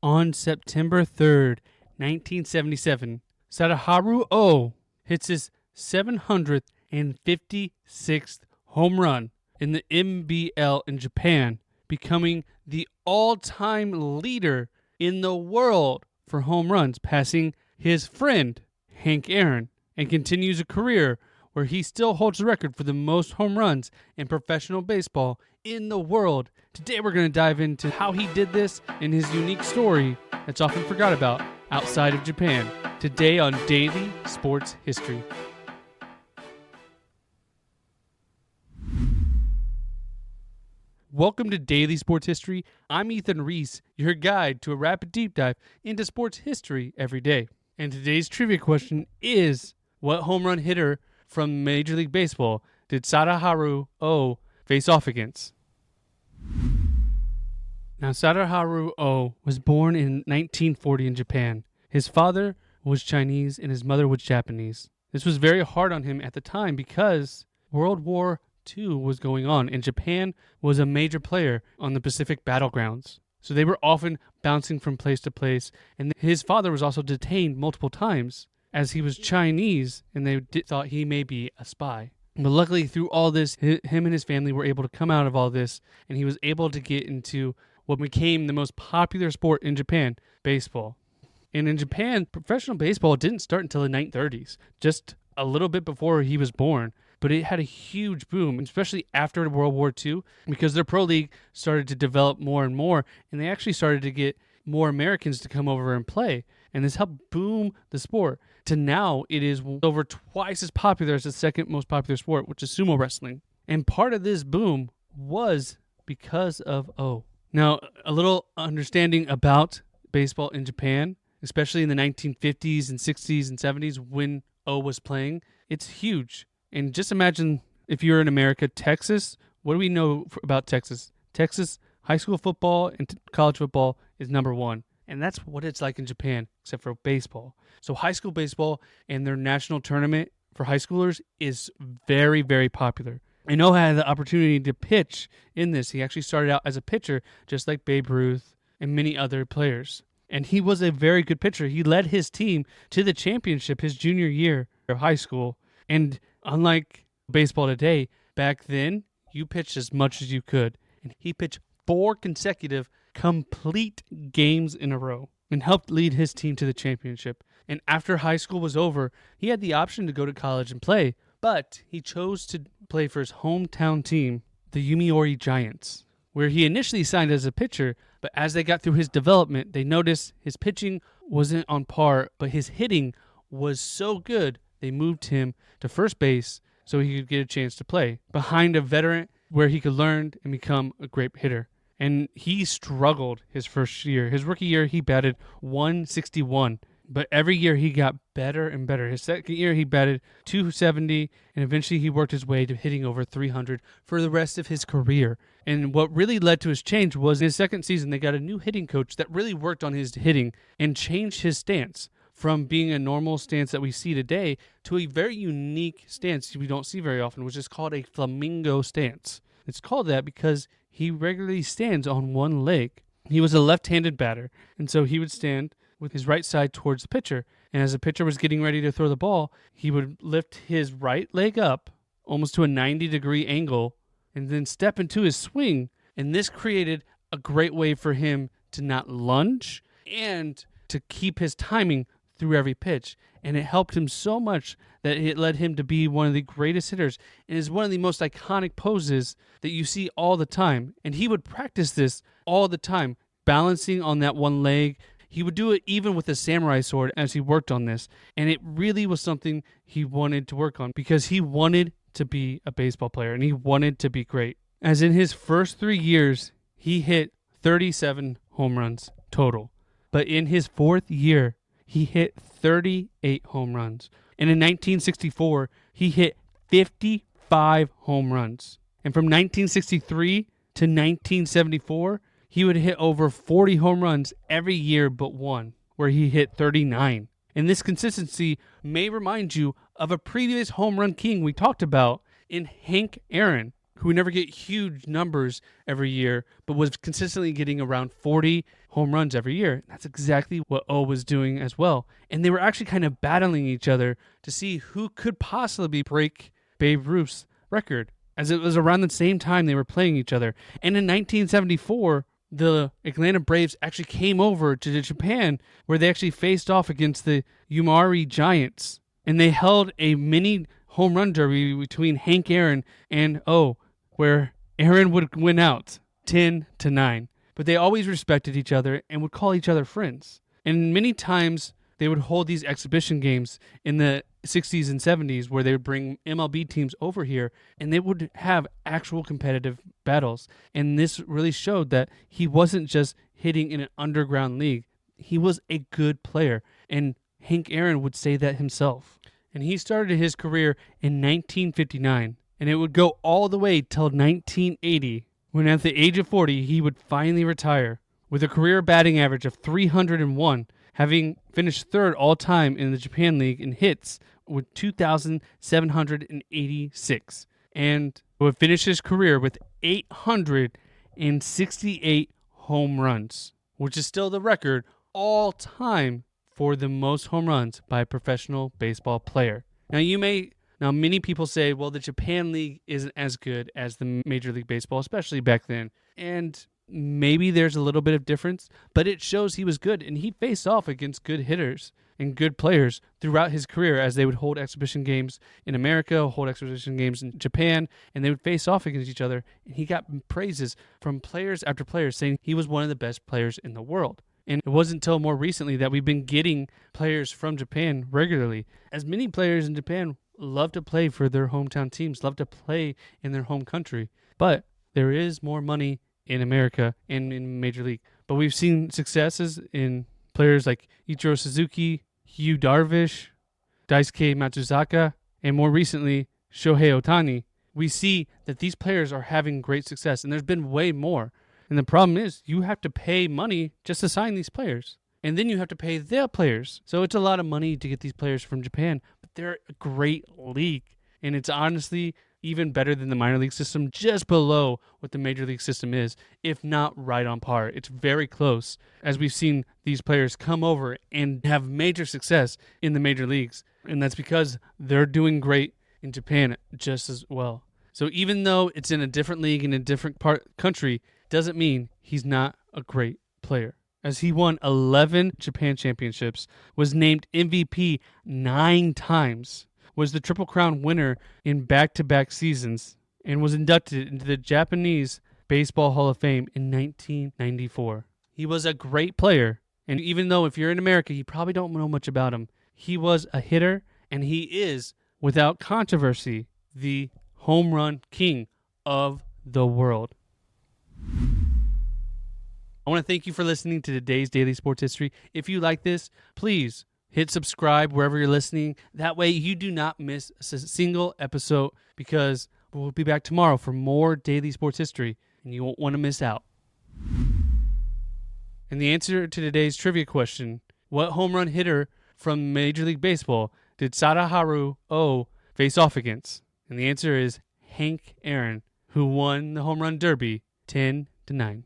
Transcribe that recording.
On September 3rd, 1977, Sadaharu Oh hits his 756th home run in the MBL in Japan, becoming the all-time leader in the world for home runs, passing his friend Hank Aaron, and continues a career where he still holds the record for the most home runs in professional baseball in the world. Today we're going to dive into how he did this and his unique story that's often forgot about outside of Japan. Today on Daily Sports History. Welcome to Daily Sports History. I'm Ethan Reese, your guide to a rapid deep dive into sports history every day. And today's trivia question is, what home run hitter from Major League Baseball did Sadaharu Oh face off against? Now, Sadaharu Oh was born in 1940 in Japan. His father was Chinese and his mother was Japanese. This was very hard on him at the time because World War II was going on, and Japan was a major player on the Pacific battlegrounds. So they were often bouncing from place to place, and his father was also detained multiple times as he was Chinese, and they thought he may be a spy. But luckily, through all this, him and his family were able to come out of all this, and he was able to get into what became the most popular sport in Japan, baseball. And in Japan, professional baseball didn't start until the 1930s, just a little bit before he was born. But it had a huge boom, especially after World War II, because their pro league started to develop more and more, and they actually started to get more Americans to come over and play. And this helped boom the sport to now it is over twice as popular as the second most popular sport, which is sumo wrestling. And part of this boom was because of O. Now, a little understanding about baseball in Japan, especially in the 1950s and 60s and 70s when O was playing, it's huge. And just imagine if you're in America, Texas, what do we know about Texas? Texas, high school football and college football is number one. And that's what it's like in Japan, except for baseball. So high school baseball and their national tournament for high schoolers is very, very popular. And O had the opportunity to pitch in this. He actually started out as a pitcher, just like Babe Ruth and many other players. And he was a very good pitcher. He led his team to the championship his junior year of high school. And unlike baseball today, back then, you pitched as much as you could. And he pitched 4 consecutive complete games in a row and helped lead his team to the championship. And after high school was over, he had the option to go to college and play, but he chose to play for his hometown team, the Yomiuri Giants, where he initially signed as a pitcher, but as they got through his development, they noticed his pitching wasn't on par, but his hitting was so good, they moved him to first base so he could get a chance to play behind a veteran where he could learn and become a great hitter. And he struggled his first year. His rookie year, he batted .161. But every year he got better and better. His second year he batted .270, and eventually he worked his way to hitting over .300 for the rest of his career. And what really led to his change was in his second season, they got a new hitting coach that really worked on his hitting and changed his stance from being a normal stance that we see today to a very unique stance we don't see very often, which is called a flamingo stance. It's called that because he regularly stands on one leg. He was a left-handed batter, and so he would stand with his right side towards the pitcher. And as the pitcher was getting ready to throw the ball, he would lift his right leg up almost to a 90-degree angle and then step into his swing. And this created a great way for him to not lunge and to keep his timing through every pitch. And it helped him so much that it led him to be one of the greatest hitters and is one of the most iconic poses that you see all the time. And he would practice this all the time, balancing on that one leg. He would do it even with a samurai sword as he worked on this. And it really was something he wanted to work on because he wanted to be a baseball player and he wanted to be great. As in his first 3 years, he hit 37 home runs total. But in his 4th year, he hit 38 home runs. And in 1964, he hit 55 home runs. And from 1963 to 1974, he would hit over 40 home runs every year but one, where he hit 39. And this consistency may remind you of a previous home run king we talked about in Hank Aaron, who would never get huge numbers every year, but was consistently getting around 40 home runs every year. That's exactly what O was doing as well. And they were actually kind of battling each other to see who could possibly break Babe Ruth's record, as it was around the same time they were playing each other. And in 1974, the Atlanta Braves actually came over to Japan, where they actually faced off against the Yomiuri Giants. And they held a mini home run derby between Hank Aaron and O, where Aaron would win out 10-9. But they always respected each other and would call each other friends. And many times they would hold these exhibition games in the 60s and 70s where they would bring MLB teams over here and they would have actual competitive battles. And this really showed that he wasn't just hitting in an underground league. He was a good player. And Hank Aaron would say that himself. And he started his career in 1959. And it would go all the way till 1980, when at the age of 40, he would finally retire with a career batting average of 301, having finished third all-time in the Japan League in hits with 2,786, and would finish his career with 868 home runs, which is still the record all-time for the most home runs by a professional baseball player. Now, many people say, well, the Japan League isn't as good as the Major League Baseball, especially back then. And maybe there's a little bit of difference, but it shows he was good. And he faced off against good hitters and good players throughout his career, as they would hold exhibition games in America, hold exhibition games in Japan, and they would face off against each other. And he got praises from players after players saying he was one of the best players in the world. And it wasn't until more recently that we've been getting players from Japan regularly, as many players in Japan love to play for their hometown teams, love to play in their home country. But there is more money in America and in Major League. But we've seen successes in players like Ichiro Suzuki, Yu Darvish, Daisuke Matsuzaka, and more recently, Shohei Ohtani. We see that these players are having great success, and there's been way more. And the problem is you have to pay money just to sign these players. And then you have to pay their players. So it's a lot of money to get these players from Japan. But they're a great league. And it's honestly even better than the minor league system, just below what the major league system is, if not right on par. It's very close, as we've seen these players come over and have major success in the major leagues. And that's because they're doing great in Japan just as well. So even though it's in a different league in a different country, doesn't mean he's not a great player, as he won 11 Japan championships, was named MVP 9 times, was the Triple Crown winner in back-to-back seasons, and was inducted into the Japanese Baseball Hall of Fame in 1994. He was a great player, and even though if you're in America, you probably don't know much about him, he was a hitter, and he is, without controversy, the home run king of the world. I want to thank you for listening to today's Daily Sports History. If you like this, please hit subscribe wherever you're listening. That way you do not miss a single episode, because we'll be back tomorrow for more Daily Sports History, and you won't want to miss out. And the answer to today's trivia question, what home run hitter from Major League Baseball did Sadaharu Oh face off against? And the answer is Hank Aaron, who won the home run derby 10-9.